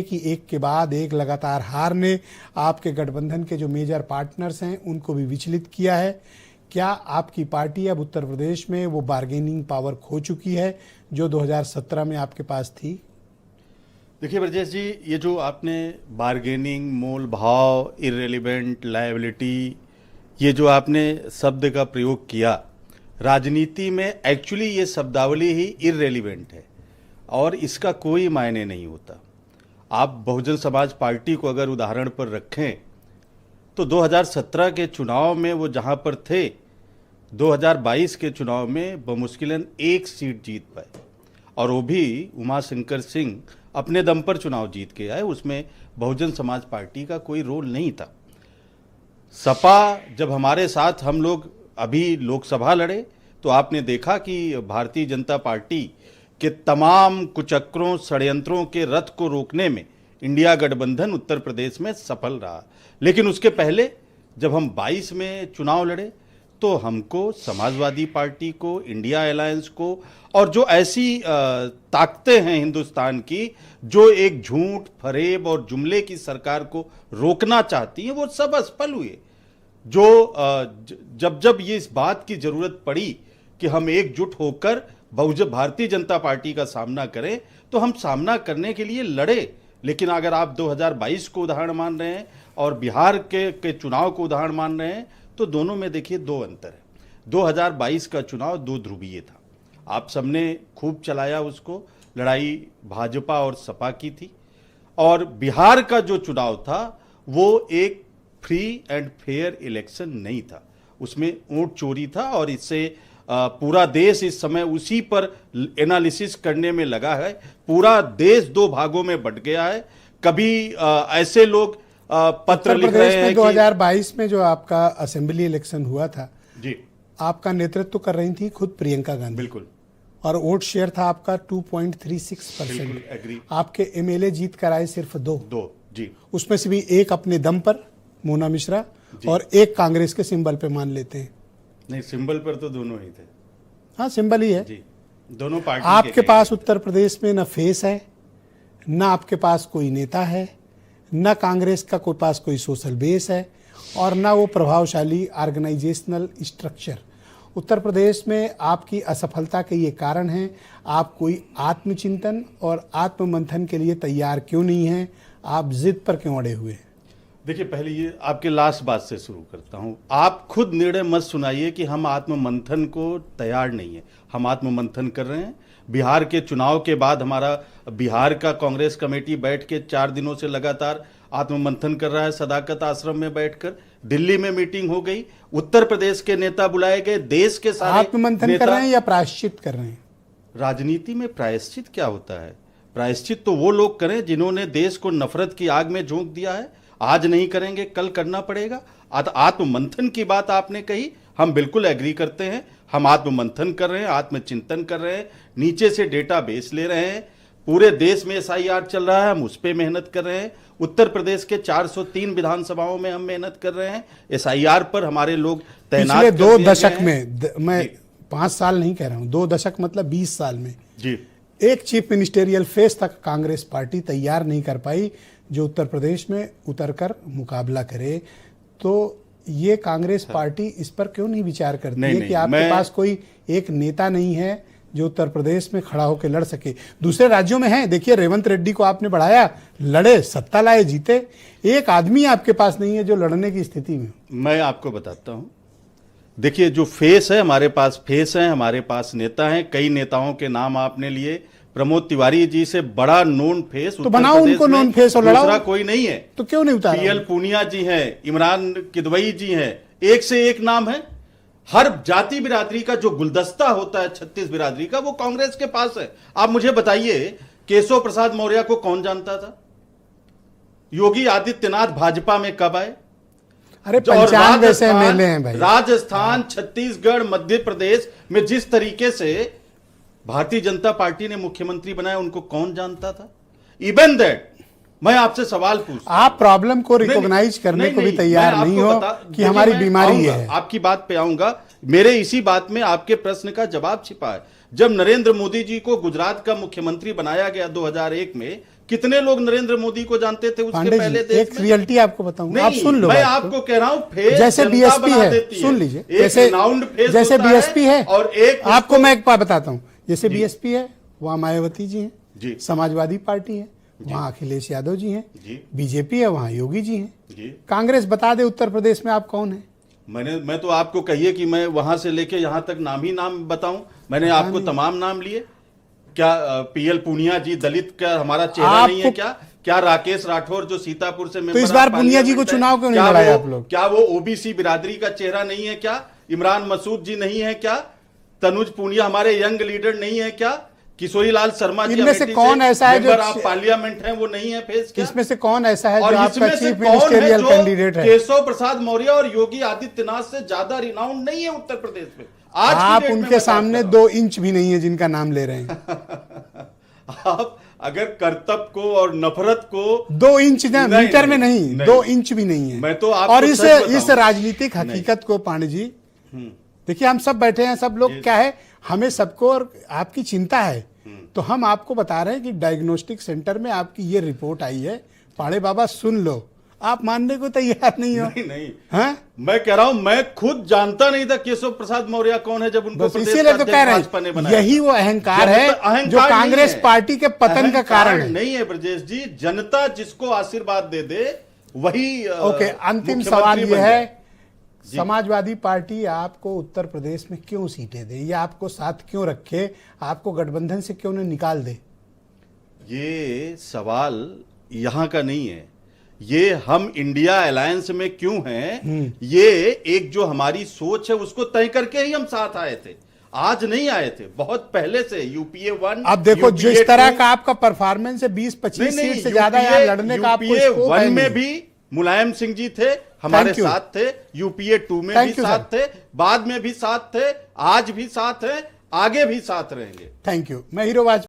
कि एक के बाद एक लगातार हार ने आपके गठबंधन के जो मेजर पार्टनर्स हैं उनको भी विचलित किया है। क्या आपकी पार्टी अब उत्तर प्रदेश में वो बार्गेनिंग पावर खो चुकी है जो 2017 में आपके पास थी? देखिए ब्रजेश जी, ये जो आपने बार्गेनिंग, मोल भाव, इररेलेवेंट, लायबिलिटी, ये जो आपने शब्द का प्रयोग किया, राजनीति में एक्चुअली ये शब्दावली ही इररेलेवेंट है और इसका कोई मायने नहीं होता। आप बहुजन समाज पार्टी को अगर उदाहरण पर रखें तो 2017 के चुनाव में वो जहां पर थे, 2022 के चुनाव में बमुश्किलन 1 सीट जीत पाए और वो भी उमाशंकर सिंह अपने दम पर चुनाव जीत के आए। उसमें बहुजन समाज पार्टी का कोई रोल नहीं था। सपा जब हमारे साथ हम लोग अभी लोकसभा लड़े तो आपने देखा कि भारतीय जनता पार्टी के तमाम कुचक्रों, षड्यंत्रों के रथ को रोकने में इंडिया गठबंधन उत्तर प्रदेश में सफल रहा। लेकिन उसके पहले जब हम 22 में चुनाव लड़े तो हमको समाजवादी पार्टी को, इंडिया अलायंस को और जो ऐसी ताकतें हैं हिंदुस्तान की जो एक झूठ, फरेब और जुमले की सरकार को रोकना चाहती हैं, वो सब असफल हुए। जो जब जब ये इस बात की जरूरत पड़ी कि हम एकजुट होकर भारतीय जनता पार्टी का सामना करें तो हम सामना करने के लिए लड़े। लेकिन अगर आप 2022 को उदाहरण मान रहे हैं और बिहार के चुनाव को उदाहरण मान रहे हैं तो दोनों में देखिए 2 अंतर है। 2022 का चुनाव 2 ध्रुवीय था। आप सबने खूब चलाया उसको, लड़ाई भाजपा और सपा की थी। और बिहार का जो चुनाव था वो एक फ्री एंड फेयर इलेक्शन नहीं था, उसमें वोट चोरी था और इससे पूरा देश इस समय उसी पर एनालिसिस करने में लगा है। पूरा देश 2 भागों में बंट गया है। कभी ऐसे लोग पत्र लिख रहे हैं 2022 में जो आपका असेंबली इलेक्शन हुआ था जी, आपका नेतृत्व कर रही थी खुद प्रियंका गांधी। बिल्कुल। और वोट शेयर था आपका 2.36%। आपके एमएलए जीत कर आए सिर्फ 2 जी, उसमें से भी एक अपने दम पर मोना मिश्रा और एक कांग्रेस के सिंबल पे मान लेते हैं। नहीं, सिंबल पर तो दोनों ही थे। हाँ, सिंबल ही है जी, दोनों पार्टी आपके पास उत्तर प्रदेश में न फेस है, न आपके पास कोई नेता है, न कांग्रेस का कोई पास कोई सोशल बेस है और न वो प्रभावशाली ऑर्गेनाइजेशनल स्ट्रक्चर। उत्तर प्रदेश में आपकी असफलता के ये कारण हैं। आप कोई आत्मचिंतन और आत्ममंथन के लिए तैयार क्यों नहीं हैं? आप जिद पर क्यों अड़े हुए हैं? देखिए, पहले ये आपके लास्ट बात से शुरू करता हूं। आप खुद निर्णय मत सुनाइए कि हम आत्ममंथन को तैयार नहीं है। हम आत्ममंथन कर रहे हैं। बिहार के चुनाव के बाद हमारा बिहार का कांग्रेस कमेटी बैठ के 4 दिनों से लगातार आत्ममंथन कर रहा है। सदाकत आश्रम में बैठकर दिल्ली में मीटिंग हो गई, उत्तर प्रदेश के नेता बुलाए गए, देश के सारे आत्ममंथन कर रहे हैं या प्रायश्चित कर रहे हैं? राजनीति में प्रायश्चित क्या होता है? प्रायश्चित तो वो लोग करें जिन्होंने देश को नफरत की आग में झोंक दिया है। आज नहीं करेंगे, कल करना पड़ेगा। आत्ममंथन की बात आपने कही, हम बिल्कुल एग्री करते हैं। हम आत्ममंथन कर रहे हैं, आत्मचिंतन कर रहे हैं, नीचे से डेटा बेस ले रहे हैं। पूरे देश में SIR चल रहा है, हम उस पर मेहनत कर रहे हैं। उत्तर प्रदेश के 403 विधानसभाओं में हम मेहनत कर रहे हैं। SIR पर हमारे लोग तैनात पिछले 2 दशक में, मैं 5 साल नहीं कह रहा हूं, 2 दशक मतलब 20 साल में जी, एक चीफ मिनिस्टेरियल फेस तक कांग्रेस पार्टी तैयार नहीं कर पाई जो उत्तर प्रदेश में उतरकर मुकाबला करे। तो ये कांग्रेस पार्टी इस पर क्यों नहीं विचार करती है कि आपके पास कोई एक नेता नहीं है जो उत्तर प्रदेश में खड़ा होकर लड़ सके? दूसरे राज्यों में है, देखिए रेवंत रेड्डी को आपने बढ़ाया, लड़े, सत्ता लाए, जीते। एक आदमी आपके पास नहीं है जो लड़ने की स्थिति में। मैं आपको बताता हूं। देखिए, जो फेस है, हमारे पास फेस है, हमारे पास नेता हैं। कई नेताओं के नाम आपने लिए। प्रमोद तिवारी जी से बड़ा नॉन फेस तो बनाओ उनको नॉन फेस और लड़ाओ। दूसरा कोई नहीं है। तो क्यों नहीं उतारा? PL पूनिया जी हैं, इमरान किदवई जी हैं, एक से एक नाम है। हर जाति बिरादरी का जो गुलदस्ता होता है 36 बिरादरी का, वो कांग्रेस के पास है। आप मुझे बताइए, केशव प्रसाद मौर्य को कौन जानता था? योगी आदित्यनाथ भाजपा में कब आए? अरे 95 से MLA हैं भाई। राजस्थान, छत्तीसगढ़, मध्य प्रदेश में जिस तरीके से भारतीय जनता पार्टी ने मुख्यमंत्री बनाया, उनको कौन जानता था? इवन दैट मैं आपसे सवाल पूछता हूं, आप प्रॉब्लम को रिकॉग्नाइज करने को भी तैयार नहीं हो कि हमारी बीमारी है। आपकी बात पे आऊंगा। मेरे इसी बात में आपके प्रश्न का जवाब छिपा है। जब नरेंद्र मोदी जी को गुजरात का मुख्यमंत्री बनाया गया 2001 में, कितने लोग नरेंद्र मोदी को जानते थे उसके पांडे पहले जी, देश एक में? रियलिटी आपको बताऊंगा, आप नहीं, सुन लो मैं बात को। आपको कह रहा हूं फेस जैसे जनता बीएसपी बना है, देती सुन लीजिए, एक जैसे renowned face जैसे होता बीएसपी है, और एक आपको मैं एक बात बताता हूँ, जैसे बीएसपी है वहाँ मायावती जी हैं, जी समाजवादी पार्टी है वहाँ अखिलेश यादव जी हैं, जी बीजेपी है वहाँ योगी जी हैं, जी कांग्रेस बता दे उत्तर प्रदेश में आप कौन है? मैं तो आपको कहिए कि मैं वहां से लेके यहां तक नाम ही नाम बताऊं, मैंने आपको तमाम नाम लिए क्या? पीएल पूनिया जी दलित का हमारा चेहरा नहीं है क्या? क्या राकेश राठौर जो सीतापुर से मेंबर इस बार ऑफ पूनिया जी को पार्लियामेंट है, चुनाव क्यों नहीं क्या लड़ाए वो- आप लोग? क्या वो ओबीसी बिरादरी का चेहरा नहीं है क्या? इमरान मसूद जी नहीं है क्या? तनुज पूनिया हमारे यंग लीडर नहीं है क्या? किशोरी लाल शर्मा जी इनमें से अमेठी कौन ऐसा है जो मेंबर ऑफ पार्लियामेंट है, वो नहीं है फेस क्या? इसमें से कौन ऐसा है जो और आपका इसमें से चीफ कौन है मिनिस्टेरियल जो कैंडिडेट है? केशव प्रसाद मौर्य और योगी आदित्यनाथ से ज्यादा रिनाउंड नहीं है उत्तर प्रदेश में आज की आप डेट में? उनके मैं बात सामने कर रहा 2 इंच भी नहीं है जिनका नाम ले रहे हैं। हूं। आप अगर कर्तव्य को और नफरत को 2 इंच ना, नहीं, मीटर में नहीं, नहीं, नहीं। 2 इंच भी नहीं है। मैं तो आपको और इस सच बताऊं। इस राजनीतिक हकीकत को पांडे जी, देखिए हम सब बैठे हैं, सब लोग क्या है, हमें सबको और आपकी चिंता है, तो हम आपको बता रहे हैं कि डायग्नोस्टिक सेंटर में आपकी ये रिपोर्ट आई है, पाड़े बाबा सुन लो, आप मानने को तैयार नहीं हो। नहीं हाँ? मैं कह रहा हूं मैं खुद जानता नहीं था केशव प्रसाद मौर्य कौन है जब उनको बस प्रदेश इसीलिए का तो अध्यक्ष कह रहे भाजपा ने हैं, बनाया। यही वो अहंकार जनता- है अहंकार जो नहीं कांग्रेस है। पार्टी के पतन का अहंकार कारण है। नहीं है ब्रजेश जी, जनता जिसको आशीर्वाद दे दे वही ओके, अंतिम मुख्यमंत्री सवाल बन ये जाए। है, समाजवादी पार्टी आपको उत्तर प्रदेश में क्यों सीटें दे, या आपको साथ क्यों रखे, आपको गठबंधन से क्यों न निकाल दे? ये सवाल यहां का नहीं है, ये हम इंडिया अलायंस में क्यों हैं, ये एक जो हमारी सोच है उसको तय करके ही हम साथ आए थे, आज नहीं आए थे, बहुत पहले से यूपीए 1। अब देखो जिस तरह का आपका परफॉर्मेंस है, 20-25 सीट से ज्यादा यहाँ लड़ने का आपको यूपीए स्कोप है 1 में नहीं। भी मुलायम सिंह जी थे हमारे Thank you. साथ थे, यूपीए 2 में Thank भी you, साथ थे, बाद में भी साथ थे, आज भी साथ हैं, आगे भी साथ रहेंगे। Thank you. मैं हीरो वाजपेयी